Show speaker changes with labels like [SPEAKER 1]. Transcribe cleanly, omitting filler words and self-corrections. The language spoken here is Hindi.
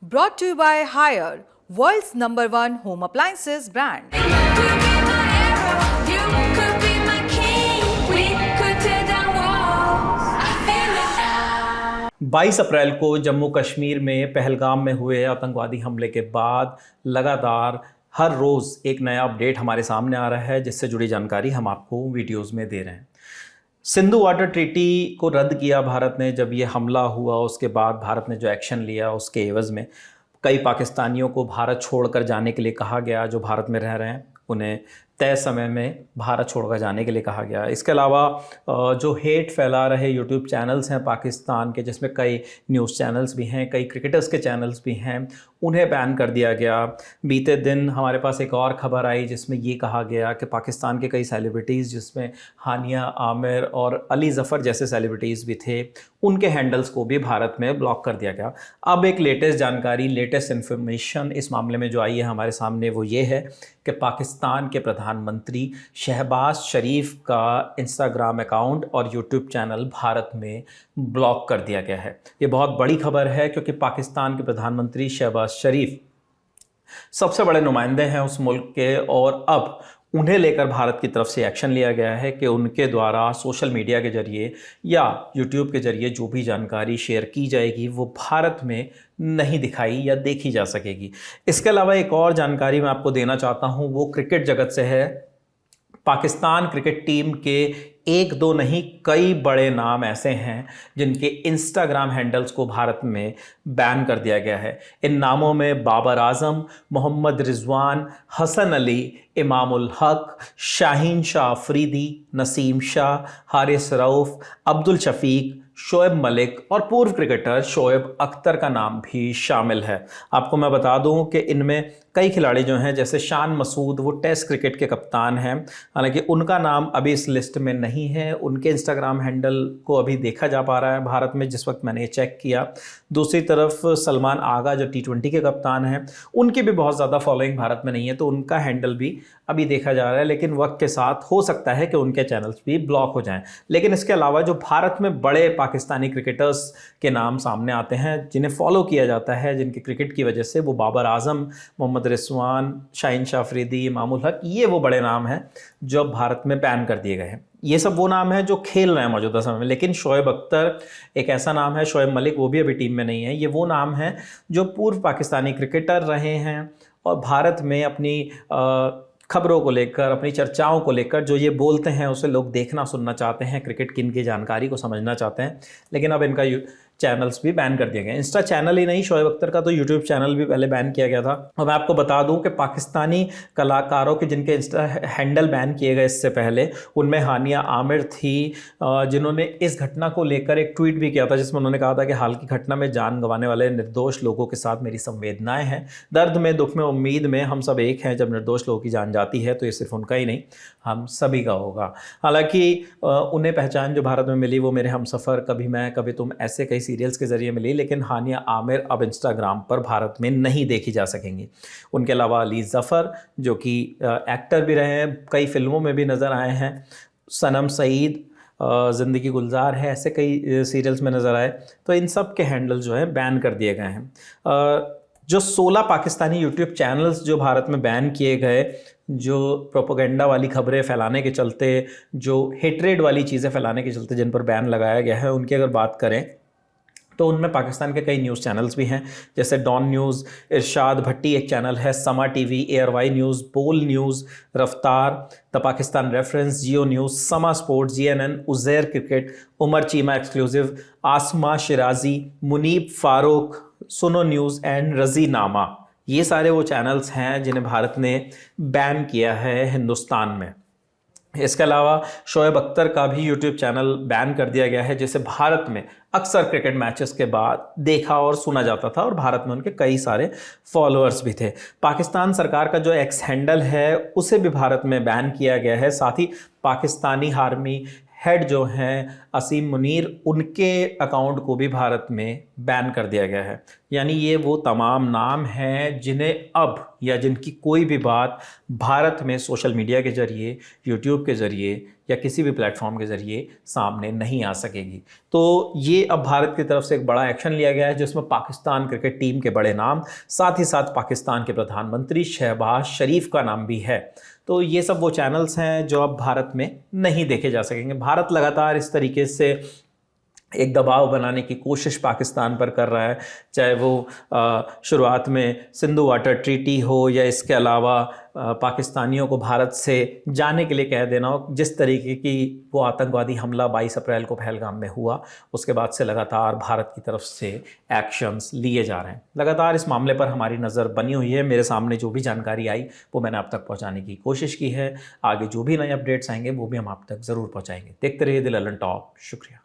[SPEAKER 1] Brought to you by Haier, world's number one home appliances brand.
[SPEAKER 2] You could be my arrow, you could be my king. We could tear down walls. I feel it.
[SPEAKER 3] 22 अप्रैल को जम्मू कश्मीर में पहलगाम में हुए आतंकवादी हमले के बाद लगातार हर रोज़ एक नया अपडेट हमारे सामने आ रहा है, जिससे जुड़ी जानकारी हम आपको वीडियोस में दे रहे हैं। सिंधु वाटर ट्रीटी को रद्द किया भारत ने। जब ये हमला हुआ उसके बाद भारत ने जो एक्शन लिया उसके एवज़ में कई पाकिस्तानियों को भारत छोड़कर जाने के लिए कहा गया। जो भारत में रह रहे हैं उन्हें तय समय में भारत छोड़कर जाने के लिए कहा गया। इसके अलावा जो हेट फैला रहे यूट्यूब चैनल्स हैं पाकिस्तान के, जिसमें कई न्यूज़ चैनल्स भी हैं, कई क्रिकेटर्स के चैनल्स भी हैं, उन्हें बैन कर दिया गया। बीते दिन हमारे पास एक और ख़बर आई जिसमें ये कहा गया कि पाकिस्तान के कई सेलिब्रिटीज़, जिसमें हानिया आमिर और अली ज़फ़र जैसे सेलिब्रिटीज़ भी थे, उनके हैंडल्स को भी भारत में ब्लॉक कर दिया गया। अब एक लेटेस्ट जानकारी, लेटेस्ट इन्फॉर्मेशन इस मामले में जो आई है हमारे सामने, वो ये है कि पाकिस्तान के प्रधानमंत्री शहबाज शरीफ का इंस्टाग्राम अकाउंट और यूट्यूब चैनल भारत में ब्लॉक कर दिया गया है। ये बहुत बड़ी खबर है क्योंकि पाकिस्तान के प्रधानमंत्री शहबाज शरीफ सबसे बड़े नुमाइंदे हैं उस मुल्क के, और अब उन्हें लेकर भारत की तरफ से एक्शन लिया गया है कि उनके द्वारा सोशल मीडिया के ज़रिए या यूट्यूब के ज़रिए जो भी जानकारी शेयर की जाएगी वो भारत में नहीं दिखाई या देखी जा सकेगी। इसके अलावा एक और जानकारी मैं आपको देना चाहता हूँ, वो क्रिकेट जगत से है। पाकिस्तान क्रिकेट टीम के एक दो नहीं कई बड़े नाम ऐसे हैं जिनके इंस्टाग्राम हैंडल्स को भारत में बैन कर दिया गया है। इन नामों में बाबर आजम, मोहम्मद रिजवान, हसन अली, इमामुल हक, शाहीन शाह अफरीदी, नसीम शाह, हारिस रऊफ़, अब्दुल शफीक, शोएब मलिक और पूर्व क्रिकेटर शोएब अख्तर का नाम भी शामिल है। आपको मैं बता दूं कि इनमें कई खिलाड़ी जो हैं, जैसे शान मसूद, वो टेस्ट क्रिकेट के कप्तान हैं, हालांकि उनका नाम अभी इस लिस्ट में नहीं है। उनके इंस्टाग्राम हैंडल को अभी देखा जा पा रहा है भारत में, जिस वक्त मैंने ये चेक किया। दूसरी तरफ सलमान आगा जो T20 के कप्तान हैं, उनकी भी बहुत ज़्यादा फॉलोइंग भारत में नहीं है, तो उनका हैंडल भी अभी देखा जा रहा है। लेकिन वक्त के साथ हो सकता है कि उनके चैनल्स भी ब्लॉक हो जाएं। लेकिन इसके अलावा जो भारत में बड़े पाकिस्तानी क्रिकेटर्स के नाम सामने आते हैं, जिन्हें फॉलो किया जाता है, जिनके क्रिकेट की वजह से, वो बाबर आजम, मोहम्मद रिजवान, शाहीन शाह अफरीदी, इमामुल हक, ये वो बड़े नाम हैं जो भारत में बैन कर दिए गए हैं। ये सब वो नाम हैं जो खेल रहे हैं मौजूदा समय में। लेकिन शोएब अख्तर एक ऐसा नाम है, शोएब मलिक, वो भी अभी टीम में नहीं है। ये वो नाम हैं जो पूर्व पाकिस्तानी क्रिकेटर रहे हैं और भारत में अपनी खबरों को लेकर, अपनी चर्चाओं को लेकर जो ये बोलते हैं उसे लोग देखना सुनना चाहते हैं, क्रिकेट की इनकी जानकारी को समझना चाहते हैं। लेकिन अब इनका चैनल्स भी बैन कर दिए गए। इंस्टा चैनल ही नहीं, शोएब अख्तर का तो यूट्यूब चैनल भी पहले बैन किया गया था। और मैं आपको बता दूं कि पाकिस्तानी कलाकारों के जिनके इंस्टा हैंडल बैन किए गए इससे पहले, उनमें हानिया आमिर थी, जिन्होंने इस घटना को लेकर एक ट्वीट भी किया था जिसमें उन्होंने कहा था कि हाल की घटना में जान गंवाने वाले निर्दोष लोगों के साथ मेरी संवेदनाएं हैं। दर्द में, दुख में, उम्मीद में हम सब एक हैं। जब निर्दोष लोगों की जान जाती है तो ये सिर्फ उनका ही नहीं, हम सभी का होगा। हालांकि उन्हें पहचान जो भारत में मिली वो मेरे हमसफ़र, कभी मैं कभी तुम, ऐसे कई सीरियल्स के ज़रिए मिली। लेकिन हानिया आमिर अब इंस्टाग्राम पर भारत में नहीं देखी जा सकेंगी। उनके अलावा अली ज़फ़र जो कि एक्टर भी रहे हैं, कई फिल्मों में भी नज़र आए हैं, सनम सईद, ज़िंदगी गुलजार है, ऐसे कई सीरियल्स में नज़र आए। तो इन सब के हैंडल जो हैं बैन कर दिए गए हैं। जो 16 पाकिस्तानी यूट्यूब चैनल्स जो भारत में बैन किए गए, जो प्रोपेगेंडा वाली खबरें फैलाने के चलते, जो हेट्रेड वाली चीज़ें फैलाने के चलते जिन पर बैन लगाया गया है, उनकी अगर बात करें तो उनमें पाकिस्तान के कई न्यूज़ चैनल्स भी हैं, जैसे डॉन न्यूज़, इरशाद भट्टी एक चैनल है, Samaa TV, ARY news, Bol news, Raftaar, the Pakistan reference, Geo news, Samaa sports, GNN, Uzair cricket, Umar Cheema exclusive, Asma Shirazi, Muneeb Farooq, Suno news and रज़ी नामा। ये सारे वो चैनल्स हैं जिन्हें भारत ने बैन किया है हिंदुस्तान में। इसके अलावा शोएब अख्तर का भी यूट्यूब चैनल बैन कर दिया गया है, जिसे भारत में अक्सर क्रिकेट मैचेस के बाद देखा और सुना जाता था और भारत में उनके कई सारे फॉलोअर्स भी थे। पाकिस्तान सरकार का जो एक्स हैंडल है उसे भी भारत में बैन किया गया है। साथ ही पाकिस्तानी आर्मी हेड जो हैं असीम मुनीर, उनके अकाउंट को भी भारत में बैन कर दिया गया है। यानी ये वो तमाम नाम हैं जिन्हें अब या जिनकी कोई भी बात भारत में सोशल मीडिया के ज़रिए, यूट्यूब के ज़रिए या किसी भी प्लेटफॉर्म के ज़रिए सामने नहीं आ सकेगी। तो ये अब भारत की तरफ से एक बड़ा एक्शन लिया गया है जिसमें पाकिस्तान क्रिकेट टीम के बड़े नाम, साथ ही साथ पाकिस्तान के प्रधानमंत्री शहबाज शरीफ का नाम भी है। तो ये सब वो चैनल्स हैं जो अब भारत में नहीं देखे जा सकेंगे। भारत लगातार इस तरीके से एक दबाव बनाने की कोशिश पाकिस्तान पर कर रहा है, चाहे वो शुरुआत में सिंधु वाटर ट्रीटी हो या इसके अलावा पाकिस्तानियों को भारत से जाने के लिए कह देना हो। जिस तरीके की वो आतंकवादी हमला 22 अप्रैल को पहलगाम में हुआ, उसके बाद से लगातार भारत की तरफ से एक्शंस लिए जा रहे हैं। लगातार इस मामले पर हमारी नज़र बनी हुई है। मेरे सामने जो भी जानकारी आई वो मैंने आप तक पहुँचाने की कोशिश की है। आगे जो भी नए अपडेट्स आएंगे वो भी हम आप तक ज़रूर पहुँचाएंगे। देखते रहिए द ललन टॉप। शुक्रिया।